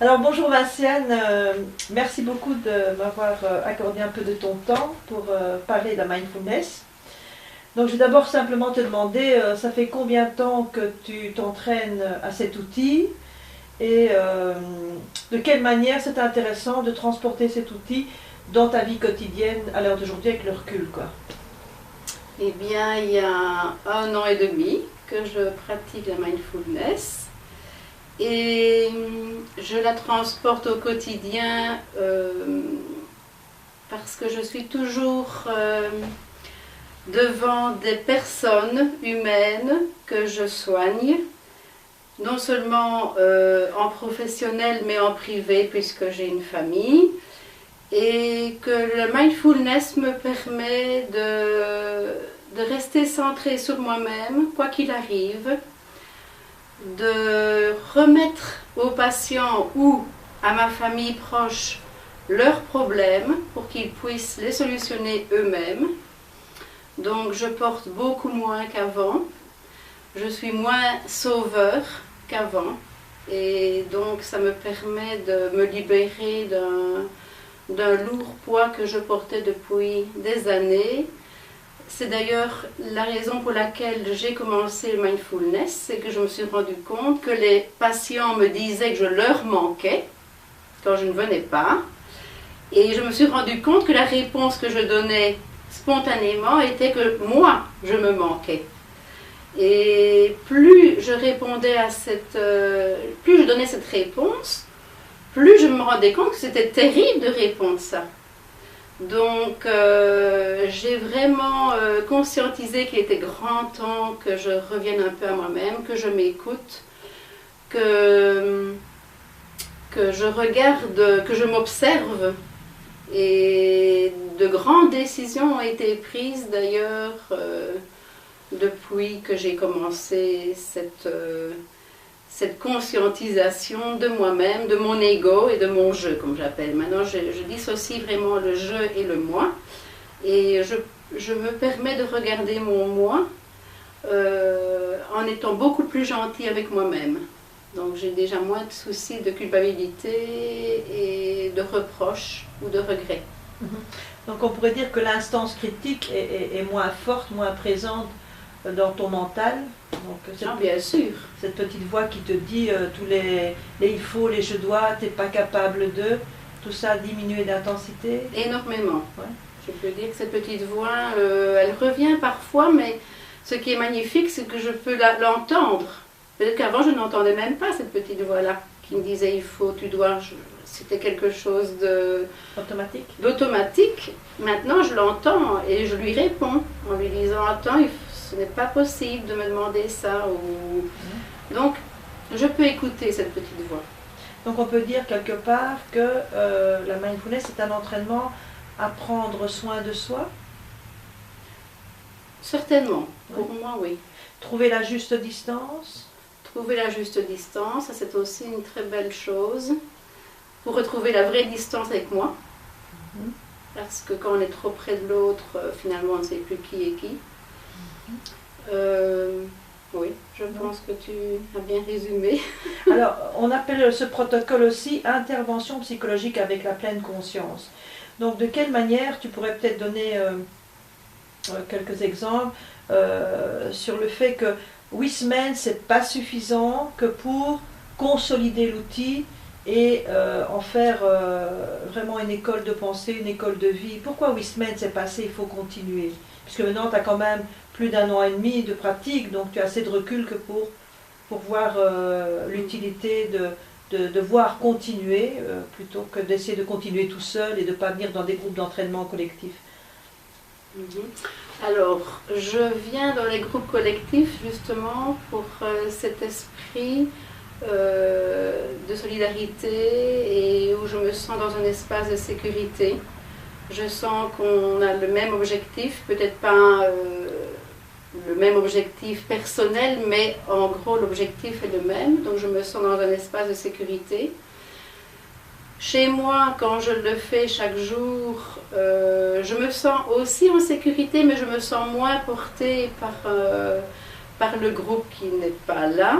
Alors bonjour Vinciane, merci beaucoup de m'avoir accordé un peu de ton temps pour parler de la mindfulness. Donc je vais d'abord simplement te demander, ça fait combien de temps que tu t'entraînes à cet outil et de quelle manière c'est intéressant de transporter cet outil dans ta vie quotidienne à l'heure d'aujourd'hui avec le recul, quoi. Eh bien, il y a 1 an et demi que je pratique la mindfulness et je la transporte au quotidien parce que je suis toujours devant des personnes humaines que je soigne, non seulement en professionnel mais en privé puisque j'ai une famille. Et que le mindfulness me permet de rester centrée sur moi-même, quoi qu'il arrive, de remettre aux patients ou à ma famille proche leurs problèmes pour qu'ils puissent les solutionner eux-mêmes. Donc je porte beaucoup moins qu'avant, je suis moins sauveur qu'avant, et donc ça me permet de me libérer d'un lourd poids que je portais depuis des années. C'est d'ailleurs la raison pour laquelle j'ai commencé le mindfulness, c'est que je me suis rendu compte que les patients me disaient que je leur manquais quand je ne venais pas. Et je me suis rendu compte que la réponse que je donnais spontanément était que moi, je me manquais. Et plus je répondais à plus je donnais cette réponse, plus je me rendais compte que c'était terrible de répondre ça. Donc j'ai vraiment conscientisé qu'il était grand temps que je revienne un peu à moi-même, que je m'écoute, que je regarde, que je m'observe. Et de grandes décisions ont été prises d'ailleurs depuis que j'ai commencé cette conscientisation de moi-même, de mon ego et de mon je, comme j'appelle. Maintenant, je dissocie vraiment le je et le moi. Et je me permets de regarder mon moi en étant beaucoup plus gentille avec moi-même. Donc, j'ai déjà moins de soucis de culpabilité et de reproches ou de regrets. Donc on pourrait dire que l'instance critique est moins forte, moins présente dans ton mental. Donc, Bien sûr. Cette petite voix qui te dit tous les il faut, les je dois, t'es pas capable de, tout ça a diminué d'intensité. Énormément. Ouais. Je peux dire que cette petite voix, elle revient parfois, mais ce qui est magnifique, c'est que je peux l'entendre. Peut-être qu'avant, je n'entendais même pas cette petite voix-là, qui me disait il faut, tu dois. C'était quelque chose d'automatique. Maintenant, je l'entends et je lui réponds en lui disant attends, ce n'est pas possible de me demander ça. Donc, je peux écouter cette petite voix. Donc, on peut dire quelque part que la mindfulness est un entraînement à prendre soin de soi. Certainement, pour moi, oui. Trouver la juste distance. Trouver la juste distance, ça c'est aussi une très belle chose. Pour retrouver la vraie distance avec moi. Parce que quand on est trop près de l'autre, finalement on ne sait plus qui est qui. Oui, je pense que tu as bien résumé. Alors, on appelle ce protocole aussi intervention psychologique avec la pleine conscience. Donc, de quelle manière tu pourrais peut-être donner quelques exemples sur le fait que 8 semaines, c'est pas suffisant que pour consolider l'outil et en faire vraiment une école de pensée, une école de vie. Pourquoi 8 semaines c'est passé, il faut continuer? Puisque maintenant tu as quand même plus d'1 an et demi de pratique, donc tu as assez de recul que pour voir l'utilité de voir continuer plutôt que d'essayer de continuer tout seul et de ne pas venir dans des groupes d'entraînement collectifs. Alors, je viens dans les groupes collectifs justement pour cet esprit de solidarité et où je me sens dans un espace de sécurité. Je sens qu'on a le même objectif, peut-être pas le même objectif personnel, mais en gros l'objectif est le même, donc je me sens dans un espace de sécurité. Chez moi, quand je le fais chaque jour, je me sens aussi en sécurité, mais je me sens moins portée par le groupe qui n'est pas là.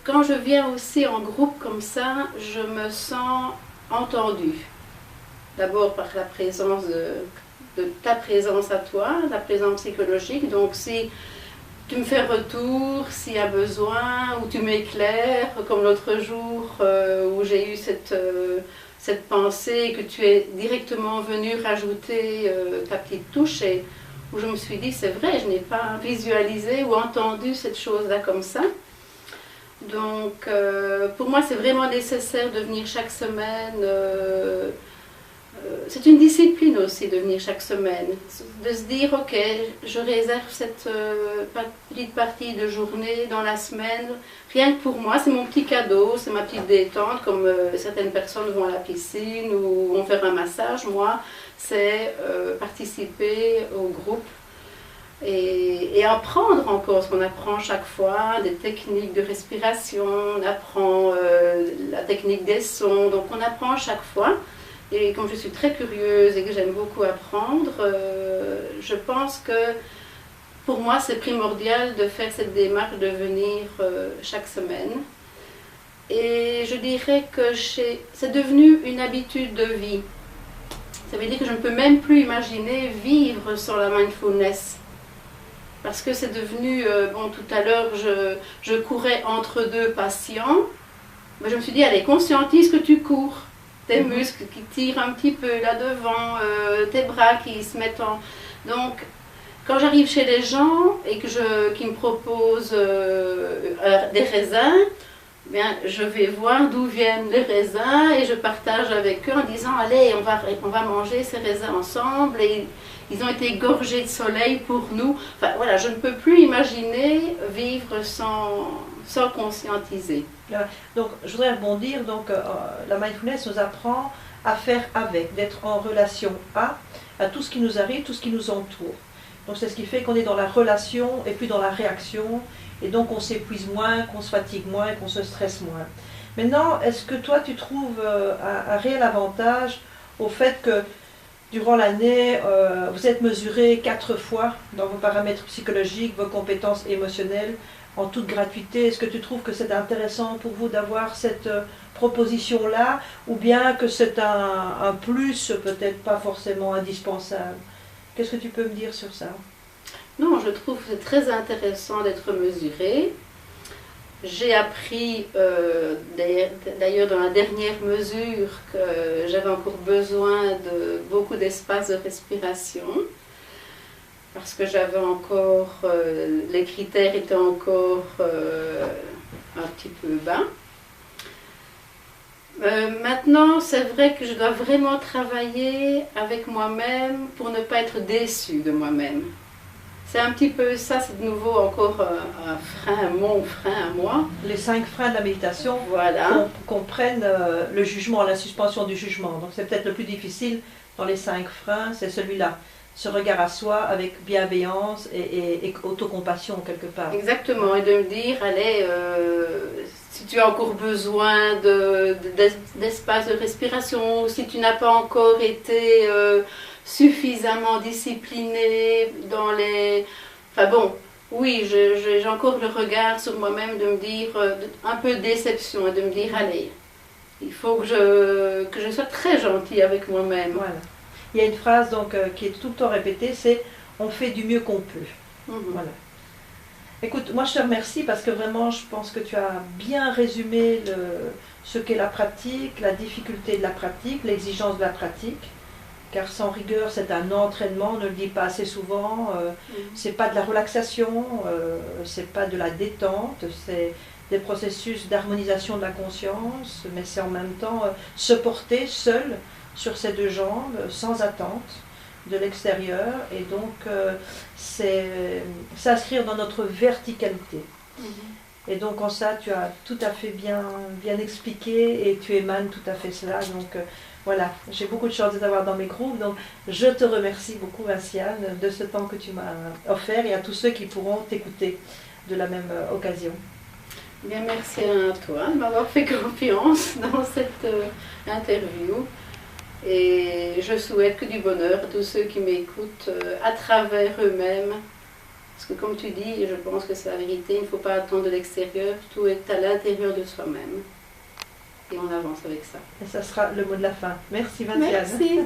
quand je viens aussi en groupe comme ça, je me sens entendue. D'abord par la présence de ta présence à toi, la présence psychologique. Donc si tu me fais retour, s'il y a besoin, ou tu m'éclaires, comme l'autre jour où j'ai eu cette pensée, que tu es directement venu rajouter ta petite touche, et où je me suis dit, c'est vrai, je n'ai pas visualisé ou entendu cette chose-là comme ça. Donc, pour moi, c'est vraiment nécessaire de venir chaque semaine. C'est une discipline aussi de venir chaque semaine. De se dire, ok, je réserve cette petite partie de journée dans la semaine. Rien que pour moi, c'est mon petit cadeau, c'est ma petite détente, comme certaines personnes vont à la piscine ou vont faire un massage. Moi, c'est participer au groupe. Et apprendre encore ce qu'on apprend chaque fois, des techniques de respiration, on apprend la technique des sons, donc on apprend chaque fois. Et comme je suis très curieuse et que j'aime beaucoup apprendre, je pense que pour moi c'est primordial de faire cette démarche de venir chaque semaine. Et je dirais que c'est devenu une habitude de vie. Ça veut dire que je ne peux même plus imaginer vivre sans la mindfulness. Parce que c'est devenu, bon, tout à l'heure, je courais entre deux patients. Mais je me suis dit, allez, conscientise que tu cours. Tes muscles qui tirent un petit peu là devant, tes bras qui se mettent en... Donc, quand j'arrive chez les gens et qu'ils me proposent des raisins, bien, je vais voir d'où viennent les raisins et je partage avec eux en disant, allez, on va manger ces raisins ensemble. Et ils ont été gorgés de soleil pour nous. Enfin, voilà, je ne peux plus imaginer vivre sans conscientiser. Donc, je voudrais rebondir. Donc, la mindfulness nous apprend à faire avec, d'être en relation à tout ce qui nous arrive, tout ce qui nous entoure. Donc, c'est ce qui fait qu'on est dans la relation et plus dans la réaction. Et donc, on s'épuise moins, qu'on se fatigue moins, qu'on se stresse moins. Maintenant, est-ce que toi, tu trouves un réel avantage au fait que durant l'année, vous êtes mesuré 4 fois dans vos paramètres psychologiques, vos compétences émotionnelles, en toute gratuité? Est-ce que tu trouves que c'est intéressant pour vous d'avoir cette proposition-là, ou bien que c'est un plus, peut-être pas forcément indispensable? Qu'est-ce que tu peux me dire sur ça? Non, je trouve que c'est très intéressant d'être mesuré. J'ai appris, d'ailleurs dans la dernière mesure, que j'avais encore besoin de beaucoup d'espace de respiration, parce que j'avais encore, les critères étaient encore un petit peu bas. Maintenant, c'est vrai que je dois vraiment travailler avec moi-même pour ne pas être déçue de moi-même. C'est un petit peu ça, c'est de nouveau encore un frein, mon frein à moi. Les 5 freins de la méditation, voilà. qu'on prenne le jugement, la suspension du jugement. Donc c'est peut-être le plus difficile dans les 5 freins, c'est celui-là. Ce regard à soi avec bienveillance et autocompassion quelque part. Exactement, et de me dire, allez, si tu as encore besoin d'espace de respiration, ou si tu n'as pas encore été suffisamment discipliné dans les... Enfin bon, oui, j'ai encore le regard sur moi-même de me dire, un peu de déception, et de me dire, allez, il faut que je sois très gentille avec moi-même. Voilà. Il y a une phrase donc, qui est tout le temps répétée, c'est « on fait du mieux qu'on peut ». Voilà. Écoute, moi je te remercie parce que vraiment je pense que tu as bien résumé ce qu'est la pratique, la difficulté de la pratique, l'exigence de la pratique. Car sans rigueur, c'est un entraînement, on ne le dit pas assez souvent, c'est pas de la relaxation, c'est pas de la détente, c'est des processus d'harmonisation de la conscience, mais c'est en même temps se porter seul sur ses 2 jambes, sans attente de l'extérieur, et donc c'est s'inscrire dans notre verticalité. Et donc en ça, tu as tout à fait bien expliqué, et tu émanes tout à fait cela, donc voilà, j'ai beaucoup de chance de t'avoir dans mes groupes, donc je te remercie beaucoup, Vinciane, de ce temps que tu m'as offert, et à tous ceux qui pourront t'écouter de la même occasion. Bien, merci à toi de m'avoir fait confiance dans cette interview. Et je souhaite que du bonheur à tous ceux qui m'écoutent à travers eux-mêmes Parce que comme tu dis, et je pense que c'est la vérité, il ne faut pas attendre de l'extérieur, tout est à l'intérieur de soi-même. Et on avance avec ça. Et ça sera le mot de la fin. Merci Vinciane. Merci.